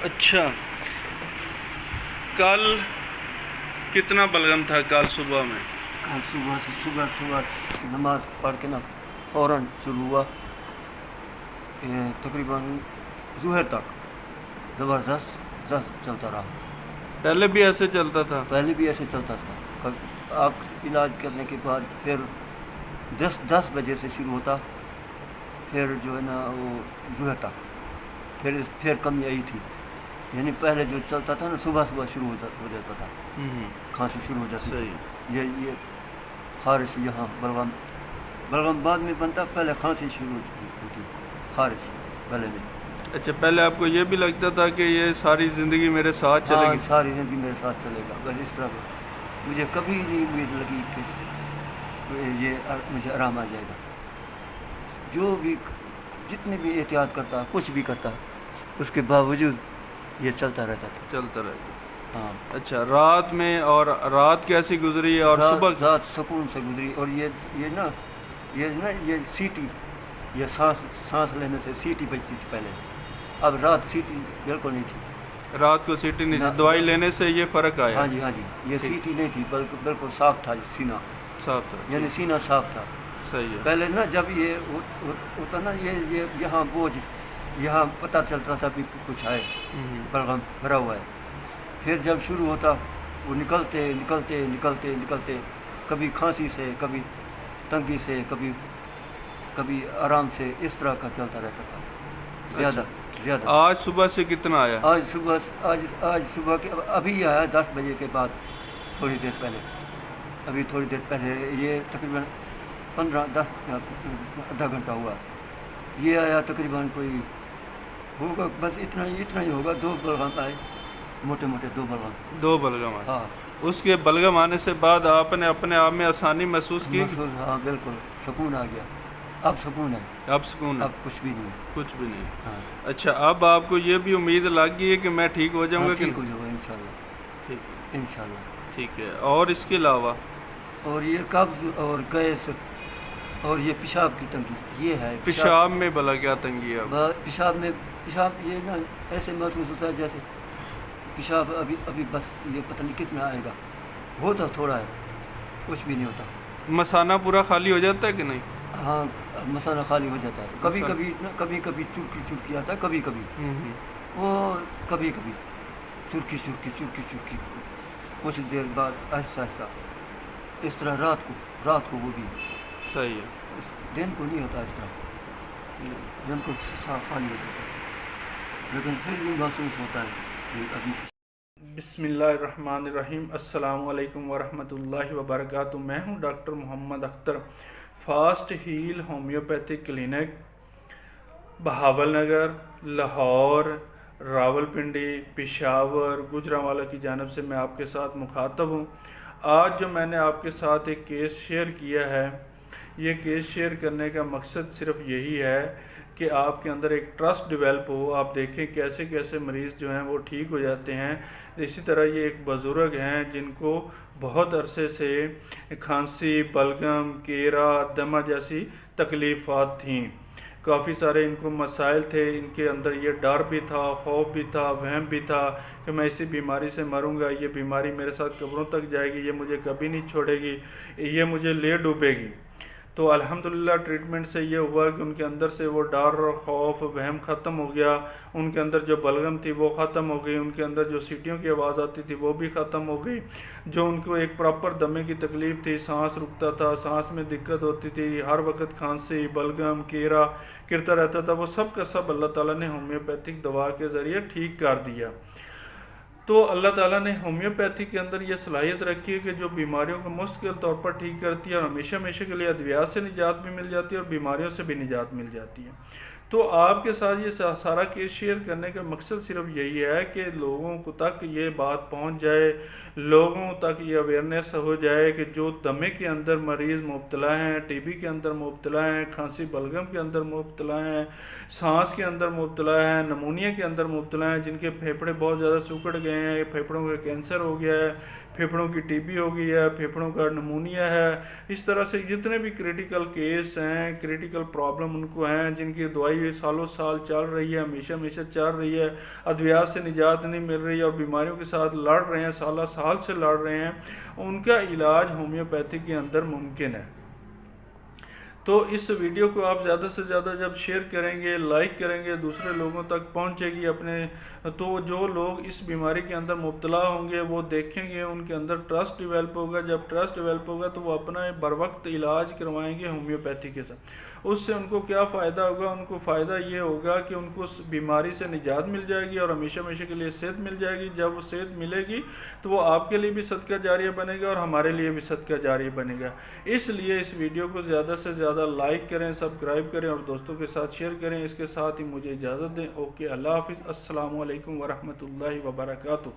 اچھا، کل کتنا بلغم تھا کل صبح میں؟ کل صبح سے صبح نماز پڑھ کے نا فوراً شروع ہوا، تقریباً ظہر تک زبردست چلتا رہا۔ پہلے بھی ایسے چلتا تھا؟ پہلے بھی ایسے چلتا تھا۔ آنکھ علاج کرنے کے بعد پھر 10 بجے سے شروع ہوتا، پھر جو ہے نا وہ ظہر تک، پھر کمی آئی تھی، یعنی پہلے جو چلتا تھا نا صبح شروع ہو جاتا تھا، کھانسی شروع ہو جاتی تھی۔ یہ خارش یہاں بلغم بعد میں بنتا، پہلے کھانسی شروع ہوتی، خارش گلے میں۔ اچھا، پہلے آپ کو یہ بھی لگتا تھا کہ یہ ساری زندگی میرے ساتھ چلے گی؟ ساری زندگی میرے ساتھ چلے گا، بس اس طرح مجھے کبھی نہیں امید لگی کہ یہ مجھے آرام آ جائے گا۔ جو بھی جتنی بھی احتیاط کرتا، کچھ بھی کرتا، اس کے باوجود یہ چلتا رہتا تھا۔ ہاں۔ اچھا، رات میں اور رات کیسی گزری اور صبح؟ رات سکون سے گزری، اور یہ سیٹی، یہ سانس لینے سے سیٹی بجتی تھی پہلے، اب رات سیٹی بالکل نہیں تھی۔ رات کو سیٹی نہیں تھی؟ دوائی لینے سے یہ فرق آیا؟ ہاں جی، یہ سیٹی نہیں تھی، بالکل صاف تھا سینہ، صاف تھا، یعنی سینہ صاف تھا۔ صحیح ہے۔ پہلے نا جب یہ ہوتا نا، یہ یہاں بوجھ، یہاں پتہ چلتا تھا بھی کچھ ہے، بلغم بھرا ہوا ہے۔ پھر جب شروع ہوتا، وہ نکلتے کبھی کھانسی سے، کبھی تنگی سے، کبھی آرام سے، اس طرح کا چلتا رہتا تھا، زیادہ۔ آج صبح سے کتنا آیا؟ آج صبح کے ابھی آیا 10 بجے کے بعد، تھوڑی دیر پہلے، یہ تقریباً 15-10 آدھا گھنٹہ ہوا، یہ آیا تقریباً کوئی ہوگا، بس اتنا ہی ہوگا، 2 بلغم آئے، موٹے 2 بلغم آئے۔ ہاں۔ اس کے بلغم آنے سے بعد آپ نے اپنے آپ میں آسانی محسوس کی؟ ہاں، بالکل سکون آ گیا، اب سکون ہے، اب سکون ہے، اب کچھ بھی نہیں۔ ہاں۔ اچھا، اب آپ کو یہ بھی امید لگ گئی ہے کہ میں ٹھیک ہو جاؤں گا؟ ٹھیک ہو جاؤں گا انشاءاللہ، انشاءاللہ۔ ٹھیک ہے۔ اور اس کے علاوہ؟ اور یہ قبض اور گیس اور یہ پیشاب کی تنگی، یہ ہے۔ پیشاب میں بلا کیا تنگی ہے؟ پیشاب یہ نا ایسے محسوس ہوتا ہے جیسے پیشاب ابھی بس یہ پتہ نہیں کتنا آئے گا، ہوتا تھوڑا ہے، کچھ بھی نہیں ہوتا۔ مثانہ پورا خالی ہو جاتا ہے کہ نہیں؟ ہاں، مثانہ خالی ہو جاتا ہے، کبھی چرکی آتا ہے، کبھی وہ کبھی چرکی کچھ دیر بعد آہستہ اس طرح رات کو وہ بھی۔ صحیح ہے۔ دن کو نہیں ہوتا اس طرح، دن کو صاف خالی ہو جاتا ہے، لیکن پھر بھی محسوس ہوتا ہے ابھی۔ بسم اللہ الرحمن الرحیم۔ السلام علیکم ورحمۃ اللہ وبرکاتہ۔ میں ہوں doctor Muhammad Akhtar, fast heal homeopathic clinic, Bahawalnagar, Lahore, Rawalpindi, Peshawar, Gujranwala کی جانب سے میں آپ کے ساتھ مخاطب ہوں۔ آج جو میں نے آپ کے ساتھ ایک کیس شیئر کیا ہے، یہ کیس شیئر کرنے کا مقصد صرف یہی ہے کہ آپ کے اندر ایک ٹرسٹ ڈیولپ ہو، آپ دیکھیں کیسے کیسے مریض جو ہیں وہ ٹھیک ہو جاتے ہیں۔ اسی طرح یہ ایک بزرگ ہیں جن کو بہت عرصے سے کھانسی، بلغم، کیرا، دمہ جیسی تکلیفات تھیں، کافی سارے ان کو مسائل تھے، ان کے اندر یہ ڈر بھی تھا، خوف بھی تھا، وہم بھی تھا کہ میں اسی بیماری سے مروں گا، یہ بیماری میرے ساتھ قبروں تک جائے گی، یہ مجھے کبھی نہیں چھوڑے گی، یہ مجھے لے ڈوبے گی۔ تو الحمدللہ ٹریٹمنٹ سے یہ ہوا کہ ان کے اندر سے وہ ڈر، خوف، وہم ختم ہو گیا، ان کے اندر جو بلغم تھی وہ ختم ہو گئی، ان کے اندر جو سیٹیوں کی آواز آتی تھی وہ بھی ختم ہو گئی، جو ان کو ایک پراپر دمے کی تکلیف تھی، سانس رکتا تھا، سانس میں دقت ہوتی تھی، ہر وقت کھانسی، بلغم، کیرا کرتا رہتا تھا، وہ سب کا سب اللہ تعالیٰ نے ہومیوپیتھک دوا کے ذریعے ٹھیک کر دیا۔ تو اللہ تعالیٰ نے ہومیوپیتھی کے اندر یہ صلاحیت رکھی ہے کہ جو بیماریوں کو مستقل طور پر ٹھیک کرتی ہے، اور ہمیشہ کے لیے ادویات سے نجات بھی مل جاتی ہے اور بیماریوں سے بھی نجات مل جاتی ہے۔ تو آپ کے ساتھ یہ سارا کیس شیئر کرنے کا مقصد صرف یہی ہے کہ لوگوں کو تک یہ بات پہنچ جائے، لوگوں تک یہ اویئرنیس ہو جائے کہ جو دمے کے اندر مریض مبتلا ہیں، ٹی بی کے اندر مبتلا ہیں، کھانسی بلغم کے اندر مبتلا ہیں، سانس کے اندر مبتلا ہیں، نمونیا کے اندر مبتلا ہیں، جن کے پھیپھڑے بہت زیادہ سکڑ گئے ہیں، پھیپھڑوں کا کینسر ہو گیا ہے، پھیپھڑوں کی ٹی بی ہو گئی ہے، پھیپھڑوں کا نمونیا ہے، اس طرح سے جتنے بھی کریٹیکل کیس ہیں، کریٹیکل پرابلم ان کو ہیں، جن کی دوائی سالوں سال چل رہی ہے، ہمیشہ چل رہی ہے، ادویات سے نجات نہیں مل رہی اور بیماریوں کے ساتھ لڑ رہے ہیں، سال سے لڑ رہے ہیں، ان کا علاج ہومیوپیتھی کے اندر ممکن ہے۔ تو اس ویڈیو کو آپ زیادہ سے زیادہ جب شیئر کریں گے، لائک کریں گے، دوسرے لوگوں تک پہنچے گی تو جو لوگ اس بیماری کے اندر مبتلا ہوں گے وہ دیکھیں گے، ان کے اندر ٹرسٹ ڈیولپ ہوگا، جب ٹرسٹ ڈیولپ ہوگا تو وہ اپنا بر وقت علاج کروائیں گے ہومیوپیتھی کے ساتھ۔ اس سے ان کو کیا فائدہ ہوگا؟ ان کو فائدہ یہ ہوگا کہ ان کو اس بیماری سے نجات مل جائے گی اور ہمیشہ کے لیے صحت مل جائے گی۔ جب وہ صحت ملے گی تو وہ آپ کے لیے بھی صدقہ جاریہ بنے گا اور ہمارے لیے بھی صدقہ جاریہ بنے گا۔ اس لیے اس ویڈیو کو زیادہ سے زیادہ لائک کریں، سبسکرائب کریں اور دوستوں کے ساتھ شیئر کریں۔ اس کے ساتھ ہی مجھے اجازت دیں۔ اوکے، اللہ حافظ، السلام علیکم ورحمۃ اللہ وبرکاتہ۔